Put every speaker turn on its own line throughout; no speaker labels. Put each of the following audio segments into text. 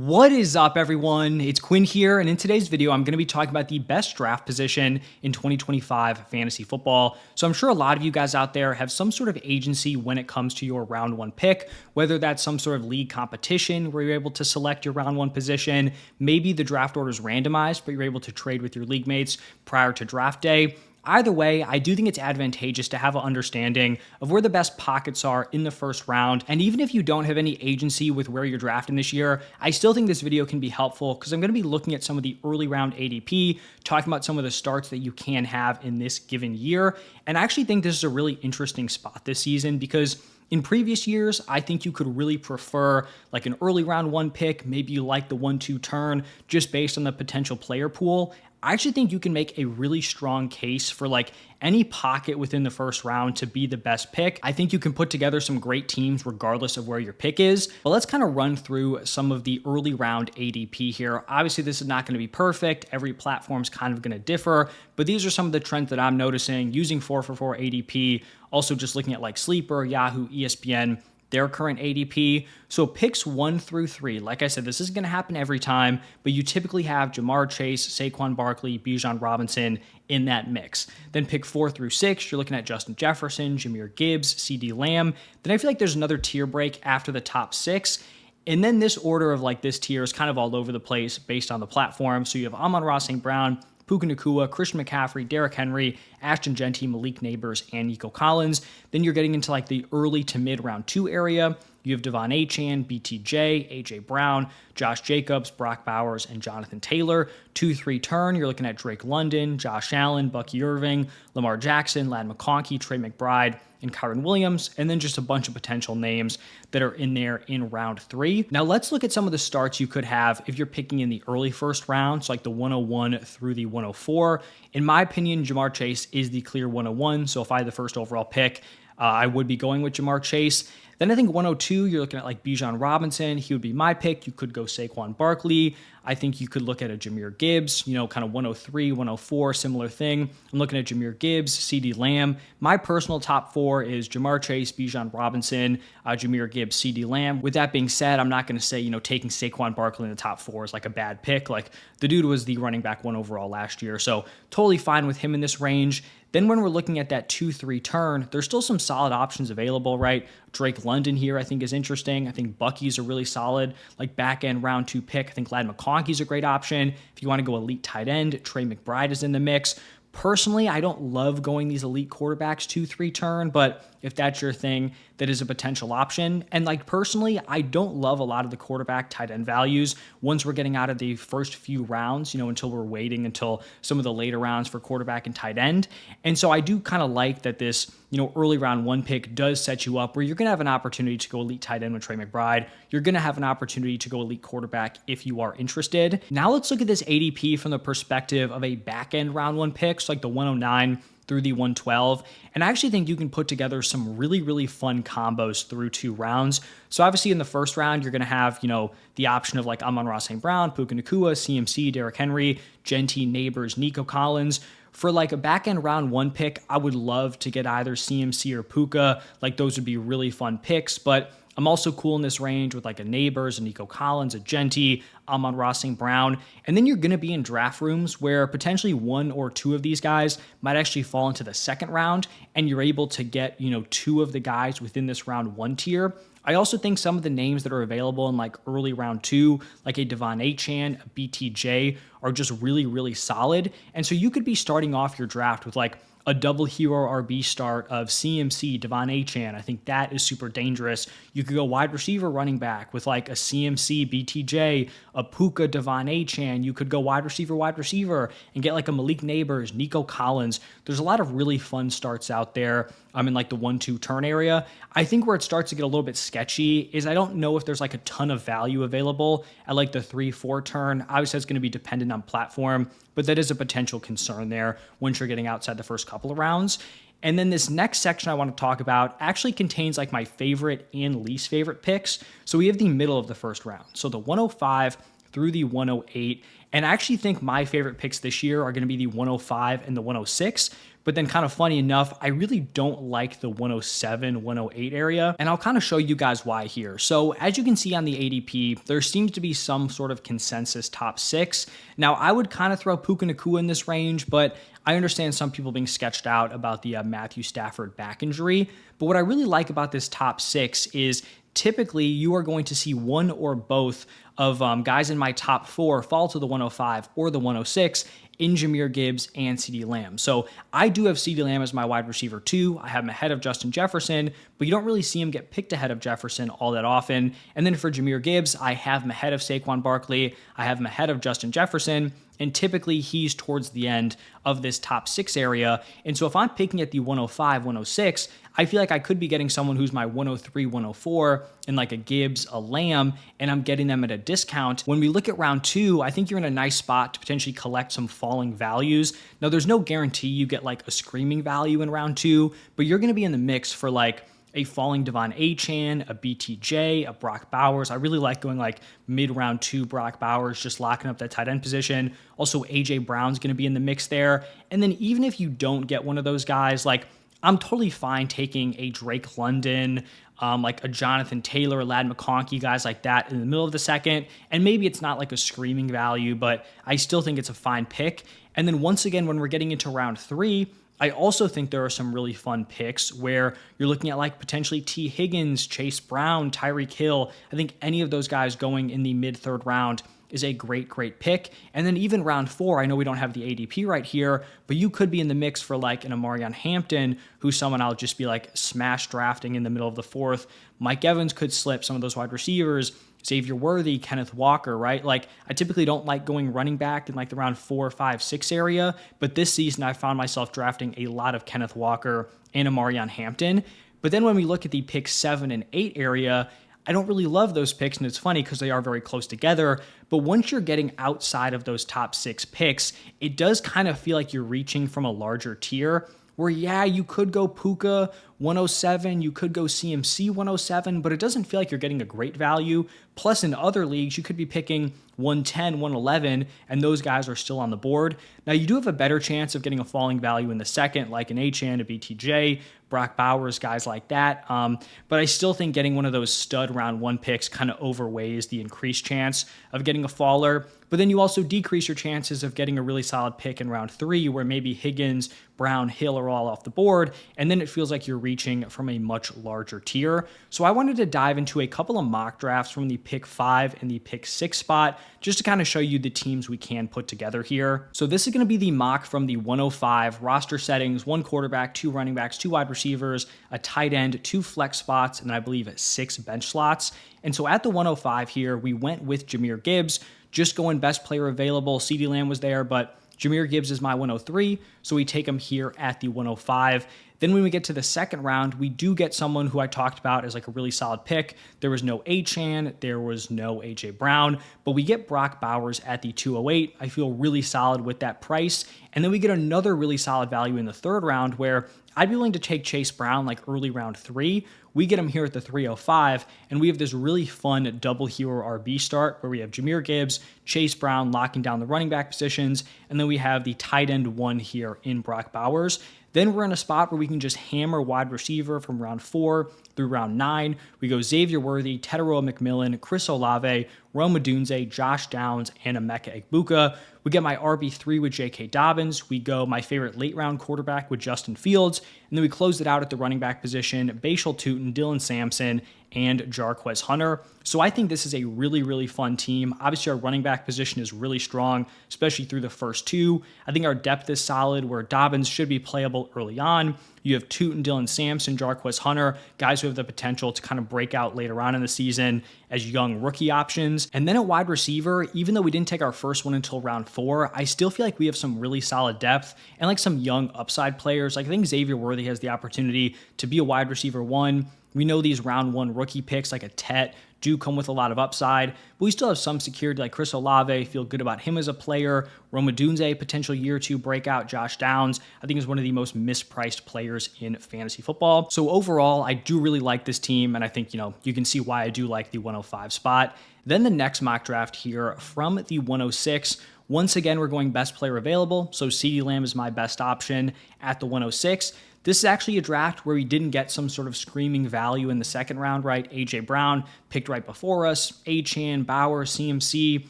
What is up, everyone? It's Quinn here, and in today's video, I'm going to be talking about the best draft position in 2025 fantasy football. So I'm sure a lot of you guys out there have some sort of agency when it comes to your round one pick, whether that's some sort of league competition where you're able to select your round one position, maybe the draft order is randomized, but you're able to trade with your league mates prior to draft day. Either way, I do think it's advantageous to have an understanding of where the best pockets are in the first round. And even if you don't have any agency with where you're drafting this year, I still think this video can be helpful because I'm going to be looking at some of the early round ADP, talking about some of the starts that you can have in this given year. And I actually think this is a really interesting spot this season because in previous years, I think you could really prefer like an early round one pick. Maybe you like the 1-2 turn just based on the potential player pool. I actually think you can make a really strong case for like any pocket within the first round to be the best pick. I think you can put together some great teams regardless of where your pick is. But let's kind of run through some of the early round ADP here. Obviously, this is not going to be perfect. Every platform's kind of going to differ, but these are some of the trends that I'm noticing using 4for4 ADP. Also just looking at like Sleeper, Yahoo, ESPN, their current ADP. So picks 1 through 3, like I said, this isn't going to happen every time, but you typically have Jamar Chase, Saquon Barkley, Bijan Robinson in that mix. Then pick 4 through 6, you're looking at Justin Jefferson, Jahmyr Gibbs, CeeDee Lamb. Then I feel like there's another tier break after the top 6. And then this order of like this tier is kind of all over the place based on the platform. So you have Amon-Ra St. Brown, Puka Nacua, Christian McCaffrey, Derrick Henry, Ashton Genty, Malik Neighbors, and Nico Collins. Then you're getting into like the early to mid round 2 area. You have Devon Achane, BTJ, AJ Brown, Josh Jacobs, Brock Bowers, and Jonathan Taylor. 2-3 turn, you're looking at Drake London, Josh Allen, Bucky Irving, Lamar Jackson, Ladd McConkey, Trey McBride, and Kyron Williams, and then just a bunch of potential names that are in there in round 3. Now let's look at some of the starts you could have if you're picking in the early first round, so like the 101 through the 104. In my opinion, Jamar Chase is the clear 101, so if I had the first overall pick, I would be going with Jamar Chase. Then I think 102, you're looking at like Bijan Robinson. He would be my pick. You could go Saquon Barkley. I think you could look at a Jahmyr Gibbs, kind of 103, 104, similar thing. I'm looking at Jahmyr Gibbs, CeeDee Lamb. My personal top 4 is Jamar Chase, Bijan Robinson, Jahmyr Gibbs, CeeDee Lamb. With that being said, I'm not going to say, taking Saquon Barkley in the top 4 is like a bad pick. Like the dude was the running back 1 overall last year. So totally fine with him in this range. Then when we're looking at that 2-3 turn, there's still some solid options available, right? Drake London here I think is interesting. I think Bucky's a really solid like back end round 2 pick. I think Ladd McConkey's a great option. If you want to go elite tight end, Trey McBride is in the mix. Personally, I don't love going these elite quarterbacks 2-3 turn, but if that's your thing, that is a potential option. And like personally, I don't love a lot of the quarterback tight end values once we're getting out of the first few rounds, until we're waiting until some of the later rounds for quarterback and tight end. And so I do kind of like that this, early round 1 pick does set you up where you're going to have an opportunity to go elite tight end with Trey McBride. You're going to have an opportunity to go elite quarterback if you are interested. Now let's look at this ADP from the perspective of a back end round 1 pick, so like the 109 through the 112. And I actually think you can put together some really, really fun combos through 2 rounds. So obviously in the first round, you're going to have, the option of like Amon-Ra St. Brown, Puka Nacua, CMC, Derrick Henry, Genty, Neighbors, Nico Collins. For like a back end round 1 pick, I would love to get either CMC or Puka. Like those would be really fun picks, but I'm also cool in this range with like a Neighbors, a Nico Collins, a Genty, Amon-Ra St. Brown. And then you're going to be in draft rooms where potentially 1 or 2 of these guys might actually fall into the second round, and you're able to get, 2 of the guys within this round 1 tier. I also think some of the names that are available in like early round 2, like a Devon Achane, a BTJ, are just really, really solid. And so you could be starting off your draft with like a double hero RB start of CMC, Devon Achane. I think that is super dangerous. You could go wide receiver running back with like a CMC, BTJ, a Puka, Devon Achane. You could go wide receiver, and get like a Malik Neighbors, Nico Collins. There's a lot of really fun starts out there. I'm in like the 1-2 turn area. I think where it starts to get a little bit sketchy is I don't know if there's like a ton of value available at like the 3-4 turn. Obviously, it's going to be dependent on platform, but that is a potential concern there once you're getting outside the first couple of rounds. And then this next section I want to talk about actually contains like my favorite and least favorite picks. So we have the middle of the first round. So the 105 through the 108. And I actually think my favorite picks this year are going to be the 105 and the 106 But then kind of funny enough, I really don't like the 107, 108 area. And I'll kind of show you guys why here. So as you can see on the ADP, there seems to be some sort of consensus top 6. Now I would kind of throw Puka Nacua in this range, but I understand some people being sketched out about the Matthew Stafford back injury. But what I really like about this top 6 is typically you are going to see one or both of guys in my top 4 fall to the 105 or the 106 in Jahmyr Gibbs and CeeDee Lamb. So I do have CeeDee Lamb as my wide receiver 2. I have him ahead of Justin Jefferson, but you don't really see him get picked ahead of Jefferson all that often. And then for Jahmyr Gibbs, I have him ahead of Saquon Barkley. I have him ahead of Justin Jefferson. And typically he's towards the end of this top 6 area. And so if I'm picking at the 105, 106, I feel like I could be getting someone who's my 103, 104 in like a Gibbs, a Lamb, and I'm getting them at a discount. When we look at round 2, I think you're in a nice spot to potentially collect some falling values. Now, there's no guarantee you get like a screaming value in round 2, but you're going to be in the mix for like a falling Devon Achane, a BTJ, a Brock Bowers. I really like going like mid-round 2 Brock Bowers, just locking up that tight end position. Also, AJ Brown's going to be in the mix there. And then even if you don't get one of those guys, like I'm totally fine taking a Drake London, like a Jonathan Taylor, Lad McConkey, guys like that in the middle of the second. And maybe it's not like a screaming value, but I still think it's a fine pick. And then once again, when we're getting into round 3, I also think there are some really fun picks where you're looking at like potentially T. Higgins, Chase Brown, Tyreek Hill. I think any of those guys going in the mid-3rd round is a great pick. And then even round 4, I know we don't have the ADP right here, but you could be in the mix for like an Amarion Hampton, who's someone I'll just be like smash drafting in the middle of the 4th. Mike Evans could slip, some of those wide receivers. Xavier Worthy, Kenneth Walker, right? Like I typically don't like going running back in like the round 4, 5, 6 area, but this season I found myself drafting a lot of Kenneth Walker and Amarion Hampton. But then when we look at the pick 7 and 8 area, I don't really love those picks, and it's funny because they are very close together. But once you're getting outside of those top 6 picks, it does kind of feel like you're reaching from a larger tier where, yeah, you could go Puka 107, you could go CMC 107, but it doesn't feel like you're getting a great value. Plus, in other leagues, you could be picking 110, 111, and those guys are still on the board. Now, you do have a better chance of getting a falling value in the second, like an Achane, a BTJ, Brock Bowers, guys like that. But I still think getting one of those stud round 1 picks kind of overweighs the increased chance of getting a faller. But then you also decrease your chances of getting a really solid pick in round 3 where maybe Higgins, Brown, Hill are all off the board, and then it feels like you're reaching from a much larger tier. So I wanted to dive into a couple of mock drafts from the pick 5 and the pick 6 spot just to kind of show you the teams we can put together here. So this is going to be the mock from the 105 roster settings: 1 quarterback, 2 running backs, 2 wide receivers, a tight end, 2 flex spots, and I believe 6 bench slots. And so at the 105 here, we went with Jahmyr Gibbs, just going best player available. CeeDee Lamb was there, but Jahmyr Gibbs is my 103, so we take him here at the 105. Then when we get to the second round, we do get someone who I talked about as like a really solid pick. There was no Achane, there was no AJ Brown, but we get Brock Bowers at the 208. I feel really solid with that price. And then we get another really solid value in the third round where I'd be willing to take Chase Brown like early round 3. We get him here at the 305, and we have this really fun double hero RB start where we have Jahmyr Gibbs, Chase Brown locking down the running back positions, and then we have the tight end 1 here in Brock Bowers. Then we're in a spot where we can just hammer wide receiver from round 4 through round 9. We go Xavier Worthy, Tedero McMillan, Chris Olave, Rome Odunze, Josh Downs, and Emeka Egbuka. We get my RB3 with J.K. Dobbins. We go my favorite late round quarterback with Justin Fields. And then we close it out at the running back position: Bashal Tutin, Dylan Sampson, and Jarquez Hunter. So I think this is a really, really fun team. Obviously, our running back position is really strong, especially through the first 2. I think our depth is solid, where Dobbins should be playable early on. You have Tutin, Dylan Sampson, Jarquez Hunter, guys who have the potential to kind of break out later on in the season as young rookie options. And then at wide receiver, even though we didn't take our first one until round 4, I still feel like we have some really solid depth and like some young upside players. Like I think Xavier Worthy has the opportunity to be a wide receiver 1. We know these round 1 rookie picks like a Tet, do come with a lot of upside, but we still have some security like Chris Olave, feel good about him as a player. Roma Dunze, potential year two breakout. Josh Downs, I think is one of the most mispriced players in fantasy football. So overall, I do really like this team, and I think, you can see why I do like the 105 spot. Then the next mock draft here from the 106. Once again, we're going best player available, so CeeDee Lamb is my best option at the 106. This is actually a draft where we didn't get some sort of screaming value in the second round, right? A.J. Brown picked right before us, Achane, Bauer, CMC.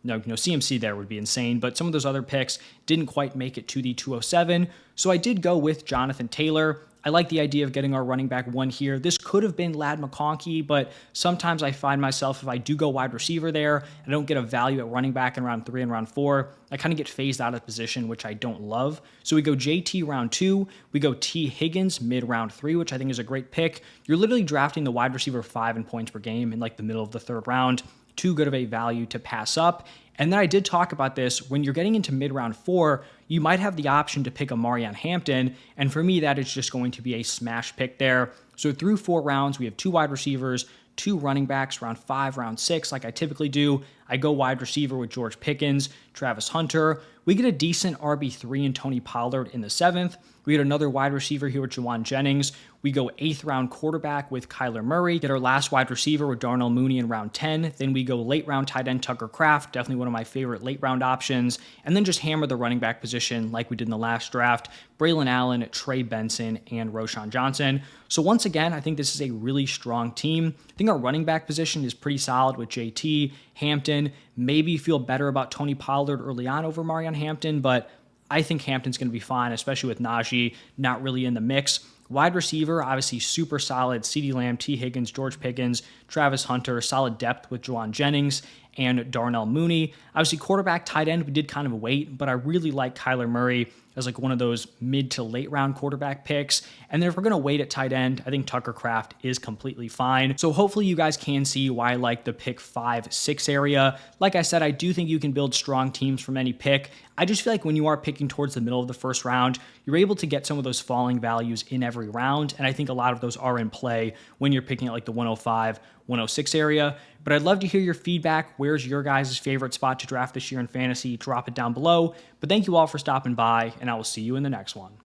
No, CMC there would be insane, but some of those other picks didn't quite make it to the 207. So I did go with Jonathan Taylor. I like the idea of getting our running back one here. This could have been Ladd McConkey, but sometimes I find myself, if I do go wide receiver there, I don't get a value at running back in round 3 and round 4. I kind of get phased out of the position, which I don't love. So we go JT round 2. We go T. Higgins mid round 3, which I think is a great pick. You're literally drafting the wide receiver 5 in points per game in like the middle of the 3rd round. Too good of a value to pass up. And then I did talk about this, when you're getting into mid-round 4, you might have the option to pick a Marion Hampton, and for me, that is just going to be a smash pick there. So through 4 rounds, we have 2 wide receivers, 2 running backs, round 5, round 6, like I typically do. I go wide receiver with George Pickens, Travis Hunter. We get a decent RB3 in Tony Pollard in the 7th. We get another wide receiver here with Juwan Jennings. We go 8th round quarterback with Kyler Murray. Get our last wide receiver with Darnell Mooney in round 10. Then we go late round tight end Tucker Kraft, definitely one of my favorite late round options. And then just hammer the running back position like we did in the last draft. Braylon Allen, Trey Benson, and Roschon Johnson. So once again, I think this is a really strong team. I think our running back position is pretty solid with JT, Hampton. Maybe feel better about Tony Pollard early on over Marion Hampton, but I think Hampton's going to be fine, especially with Najee not really in the mix. Wide receiver, obviously super solid. CeeDee Lamb, T. Higgins, George Pickens, Travis Hunter, solid depth with Juwan Jennings and Darnell Mooney. Obviously, quarterback, tight end, we did kind of wait, but I really like Kyler Murray as like one of those mid to late round quarterback picks. And then if we're going to wait at tight end, I think Tucker Kraft is completely fine. So hopefully you guys can see why I like the pick 5-6 area. Like I said, I do think you can build strong teams from any pick. I just feel like when you are picking towards the middle of the 1st round, you're able to get some of those falling values in every round. And I think a lot of those are in play when you're picking at like the 105, 106 area. But I'd love to hear your feedback. Where's your guys' favorite spot to draft this year in fantasy? Drop it down below. But thank you all for stopping by, and I will see you in the next one.